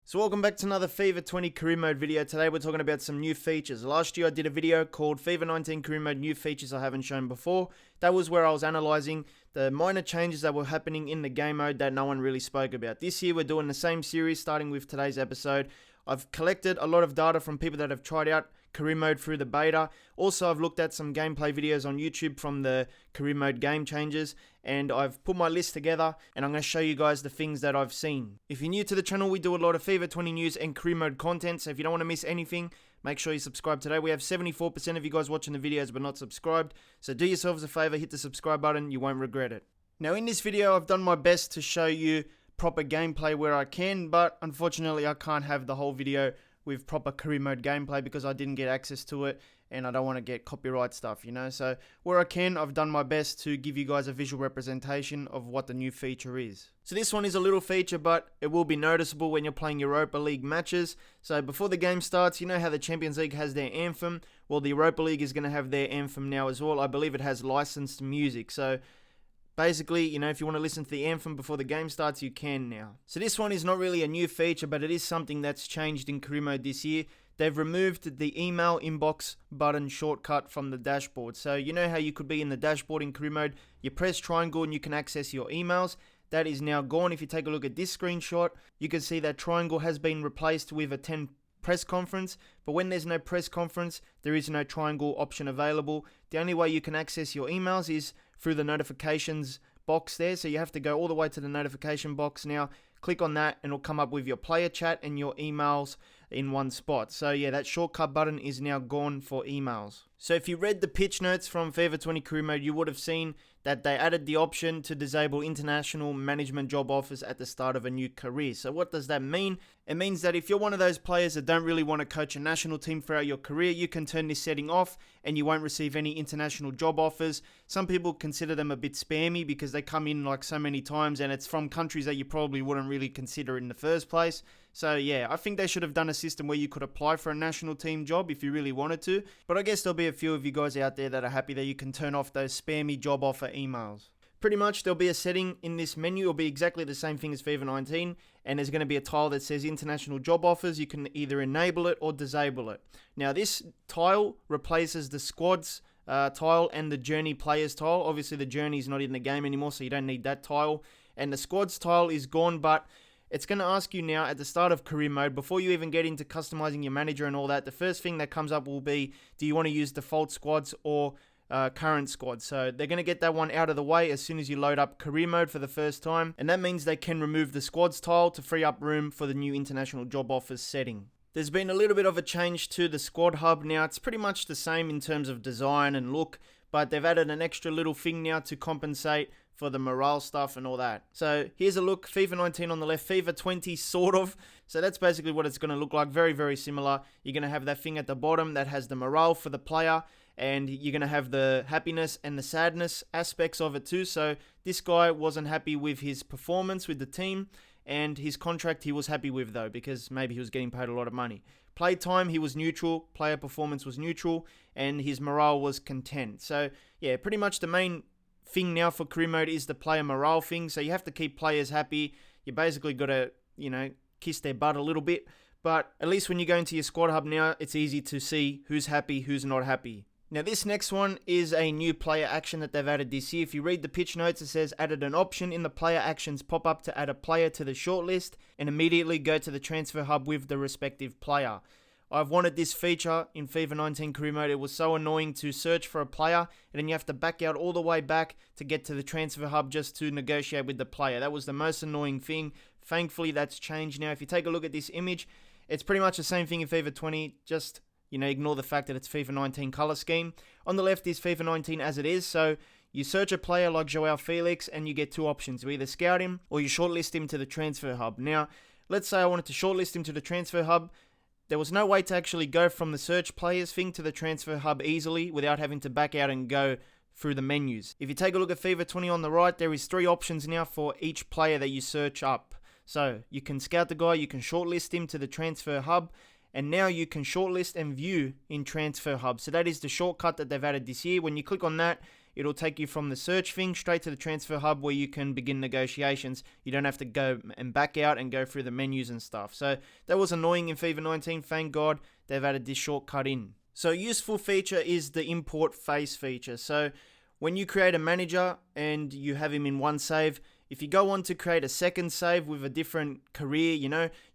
So welcome back to another FIFA 20 career mode video. Today we're talking about some new features. Last year I did a video called FIFA 19 career mode new features I haven't shown before. That was where I was analysing the minor changes that were happening in the game mode that no one really spoke about. This year we're doing the same series starting with today's episode. I've collected a lot of data from people that have tried out career mode through the beta. Also, I've looked at some gameplay videos on YouTube from the career mode game changes, and I've put my list together and I'm going to show you guys the things that I've seen. If you're new to the channel, we do a lot of FIFA 20 news and career mode content, so if you don't want to miss anything, make sure you subscribe today. We have 74% of you guys watching the videos but not subscribed, so do yourselves a favor, hit the subscribe button, you won't regret it. Now in this video, I've done my best to show you proper gameplay where I can, but unfortunately I can't have the whole video with proper career mode gameplay because I didn't get access to it and I don't want to get copyright stuff, you know. So where I can, I've done my best to give you guys a visual representation of what the new feature is. So this one is a little feature, but it will be noticeable when you're playing Europa League matches. So before the game starts, you know how the Champions League has their anthem? Well, the Europa League is going to have their anthem now as well. I believe it has licensed music, so basically, you know, if you want to listen to the anthem before the game starts, you can now. So this one is not really a new feature, but it is something that's changed in career mode this year. They've removed the email inbox button shortcut from the dashboard. So you know how you could be in the dashboard in career mode, you press triangle and you can access your emails. That is now gone. If you take a look at this screenshot, you can see that triangle has been replaced with a 10 press conference, but when there's no press conference, there is no triangle option available. The only way you can access your emails is through the notifications box there, so you have to go all the way to the notification box now, click on that and it'll come up with your player chat and your emails in one spot. So yeah, that shortcut button is now gone for emails. So if you read the pitch notes from FIFA 20 career mode, you would have seen that they added the option to disable international management job offers at the start of a new career. So what does that mean? It means that if you're one of those players that don't really want to coach a national team throughout your career, you can turn this setting off and you won't receive any international job offers. Some people consider them a bit spammy because they come in like so many times and it's from countries that you probably wouldn't really consider in the first place. So yeah, I think they should have done a system where you could apply for a national team job if you really wanted to. But I guess there'll be a few of you guys out there that are happy that you can turn off those spammy job offer emails. Pretty much there'll be a setting in this menu. It'll be exactly the same thing as FIFA 19, and there's going to be a tile that says international job offers. You can either enable it or disable it. Now this tile replaces the squads tile and the journey players tile. Obviously the journey is not in the game anymore, so you don't need that tile. And the squads tile is gone, but it's going to ask you now at the start of career mode, before you even get into customizing your manager and all that, the first thing that comes up will be, do you want to use default squads or current squad? So they're going to get that one out of the way as soon as you load up career mode for the first time, and that means they can remove the squads tile to free up room for the new international job offers setting. There's been a little bit of a change to the squad hub now. It's pretty much the same in terms of design and look, but they've added an extra little thing now to compensate for the morale stuff and all that. So here's a look, FIFA 19 on the left, FIFA 20 sort of. So that's basically what it's going to look like, very, very similar. You're going to have that thing at the bottom that has the morale for the player, and you're going to have the happiness and the sadness aspects of it too. So this guy wasn't happy with his performance with the team, and his contract he was happy with though, because maybe he was getting paid a lot of money. Play time, he was neutral, player performance was neutral, and his morale was content. So yeah, pretty much the main thing now for career mode is the player morale thing. So you have to keep players happy. You basically got to, you know, kiss their butt a little bit. But at least when you go into your squad hub now, it's easy to see who's happy, who's not happy. Now this next one is a new player action that they've added this year. If you read the pitch notes, it says added an option in the player actions pop-up to add a player to the shortlist and immediately go to the transfer hub with the respective player. I've wanted this feature in FIFA 19 career mode. It was so annoying to search for a player and then you have to back out all the way back to get to the transfer hub just to negotiate with the player. That was the most annoying thing. Thankfully that's changed now. If you take a look at this image, it's pretty much the same thing in FIFA 20, just, you know, ignore the fact that it's FIFA 19 color scheme. On the left is FIFA 19 as it is, so you search a player like Joao Felix and you get two options. You either scout him or you shortlist him to the transfer hub. Now, let's say I wanted to shortlist him to the transfer hub. There was no way to actually go from the search players thing to the transfer hub easily without having to back out and go through the menus. If you take a look at FIFA 20 on the right, there is 3 options now for each player that you search up. So you can scout the guy, you can shortlist him to the transfer hub, and now you can shortlist and view in transfer hub. So that is the shortcut that they've added this year. When you click on that, it'll take you from the search thing straight to the transfer hub where you can begin negotiations. You don't have to go and back out and go through the menus and stuff. So that was annoying in FIFA 19. Thank God they've added this shortcut in. So a useful feature is the import face feature. So when you create a manager and you have him in one save, if you go on to create a second save with a different career,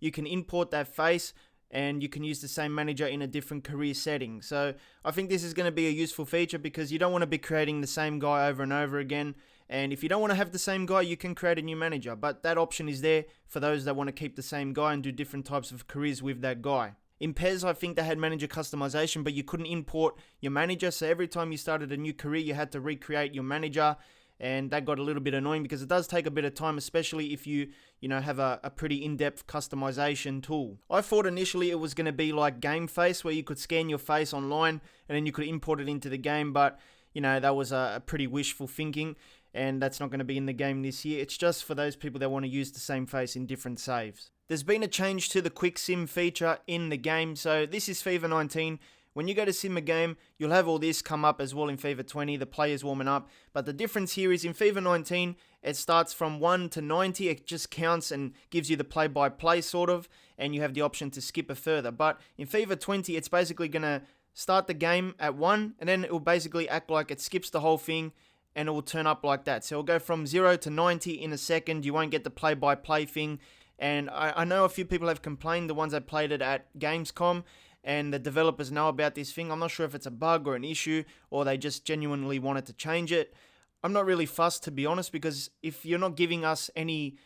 you can import that face and you can use the same manager in a different career setting. So I think this is going to be a useful feature because you don't want to be creating the same guy over and over again. And if you don't want to have the same guy, you can create a new manager. But that option is there for those that want to keep the same guy and do different types of careers with that guy. In PES, I think they had manager customization, but you couldn't import your manager. So every time you started a new career, you had to recreate your manager. And that got a little bit annoying because it does take a bit of time, especially if you have a pretty in-depth customization tool. I thought initially it was going to be like Game Face, where you could scan your face online and then you could import it into the game. But, that was a pretty wishful thinking. And that's not going to be in the game this year. It's just for those people that want to use the same face in different saves. There's been a change to the quick sim feature in the game. So this is FIFA 19. When you go to sim a game, you'll have all this come up as well in FIFA 20, the players warming up. But the difference here is in FIFA 19, it starts from 1 to 90. It just counts and gives you the play-by-play sort of, and you have the option to skip it further. But in FIFA 20, it's basically going to start the game at 1, and then it will basically act like it skips the whole thing, and it will turn up like that. So it'll go from 0 to 90 in a second. You won't get the play-by-play thing. And I know a few people have complained, the ones that played it at Gamescom, and the developers know about this thing. I'm not sure if it's a bug or an issue, or they just genuinely wanted to change it. I'm not really fussed, to be honest, because if you're not giving us any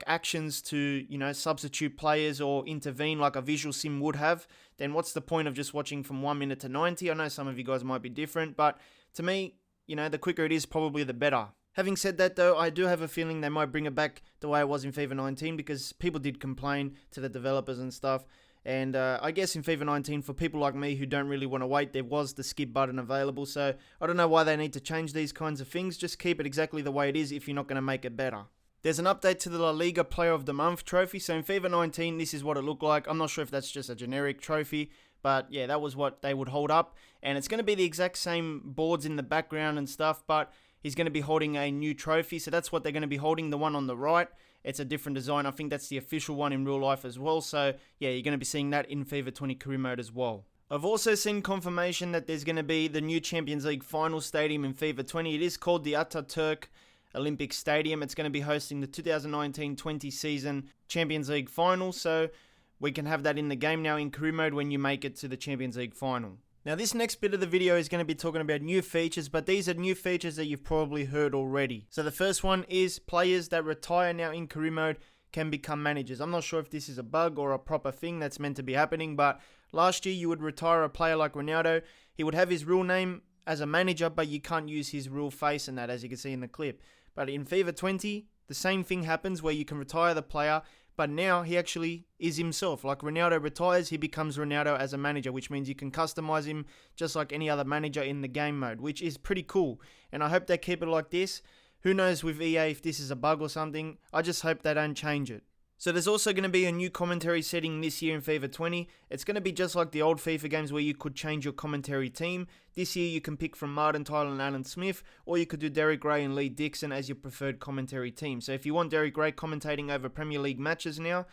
actions to, substitute players or intervene like a visual sim would have, then what's the point of just watching from 1 minute to 90? I know some of you guys might be different, but to me, the quicker it is, probably the better. Having said that though, I do have a feeling they might bring it back the way it was in FIFA 19 because people did complain to the developers and stuff. And I guess in FIFA 19, for people like me who don't really want to wait, there was the skip button available. So I don't know why they need to change these kinds of things. Just keep it exactly the way it is if you're not going to make it better. There's an update to the La Liga Player of the Month trophy. So in FIFA 19, this is what it looked like. I'm not sure if that's just a generic trophy, but yeah, that was what they would hold up. And it's going to be the exact same boards in the background and stuff, but he's going to be holding a new trophy. So that's what they're going to be holding, the one on the right. It's a different design. I think that's the official one in real life as well. So yeah, you're going to be seeing that in FIFA 20 career mode as well. I've also seen confirmation that there's going to be the new Champions League final stadium in FIFA 20. It is called the Ataturk Olympic Stadium. It's going to be hosting the 2019-20 season Champions League final. So we can have that in the game now in career mode when you make it to the Champions League final. Now this next bit of the video is going to be talking about new features, but these are new features that you've probably heard already. So the first one is players that retire now in career mode can become managers. I'm not sure if this is a bug or a proper thing that's meant to be happening, but last year you would retire a player like Ronaldo. He would have his real name as a manager, but you can't use his real face in that, as you can see in the clip. But in FIFA 20, the same thing happens where you can retire the player, but now he actually is himself. Like Ronaldo retires, he becomes Ronaldo as a manager, which means you can customize him just like any other manager in the game mode, which is pretty cool. And I hope they keep it like this. Who knows with EA if this is a bug or something. I just hope they don't change it. So there's also going to be a new commentary setting this year in FIFA 20. It's going to be just like the old FIFA games where you could change your commentary team. This year you can pick from Martin Tyler and Alan Smith, or you could do Derek Gray and Lee Dixon as your preferred commentary team. So if you want Derek Gray commentating over Premier League matches now,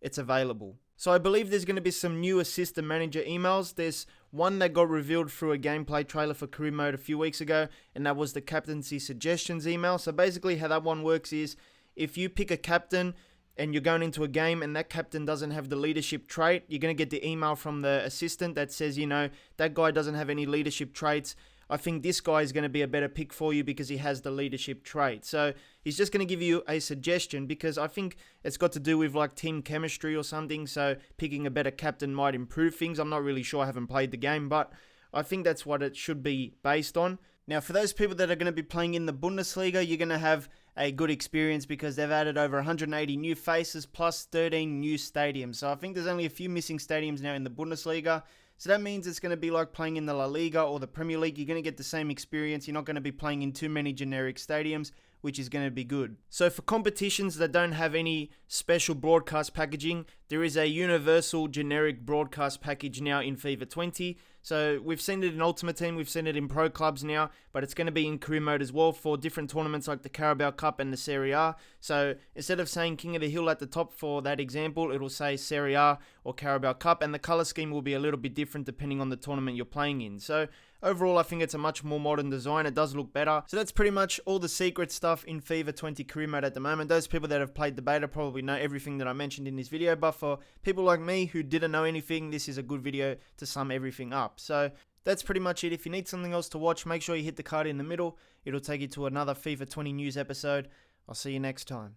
it's available. So I believe there's going to be some new assistant manager emails. There's one that got revealed through a gameplay trailer for career mode a few weeks ago, and that was the captaincy suggestions email. So basically how that one works is if you pick a captain and you're going into a game and that captain doesn't have the leadership trait, you're going to get the email from the assistant that says, that guy doesn't have any leadership traits. I think this guy is going to be a better pick for you because he has the leadership trait. So he's just going to give you a suggestion because I think it's got to do with like team chemistry or something. So picking a better captain might improve things. I'm not really sure. I haven't played the game, but I think that's what it should be based on. Now, for those people that are going to be playing in the Bundesliga, you're going to have a good experience because they've added over 180 new faces plus 13 new stadiums. So I think there's only a few missing stadiums now in the Bundesliga. So that means it's going to be like playing in the La Liga or the Premier League. You're going to get the same experience. You're not going to be playing in too many generic stadiums, which is going to be good. So for competitions that don't have any special broadcast packaging, there is a universal generic broadcast package now in FIFA 20. So we've seen it in Ultimate Team, we've seen it in Pro Clubs now, but it's going to be in career mode as well for different tournaments like the Carabao Cup and the Serie A. So instead of saying King of the Hill at the top for that example, it'll say Serie A or Carabao Cup, and the colour scheme will be a little bit different depending on the tournament you're playing in. So overall, I think it's a much more modern design. It does look better. So that's pretty much all the secret stuff in FIFA 20 career mode at the moment. Those people that have played the beta probably know everything that I mentioned in this video, but for people like me who didn't know anything, this is a good video to sum everything up. So that's pretty much it. If you need something else to watch, make sure you hit the card in the middle. It'll take you to another FIFA 20 news episode. I'll see you next time.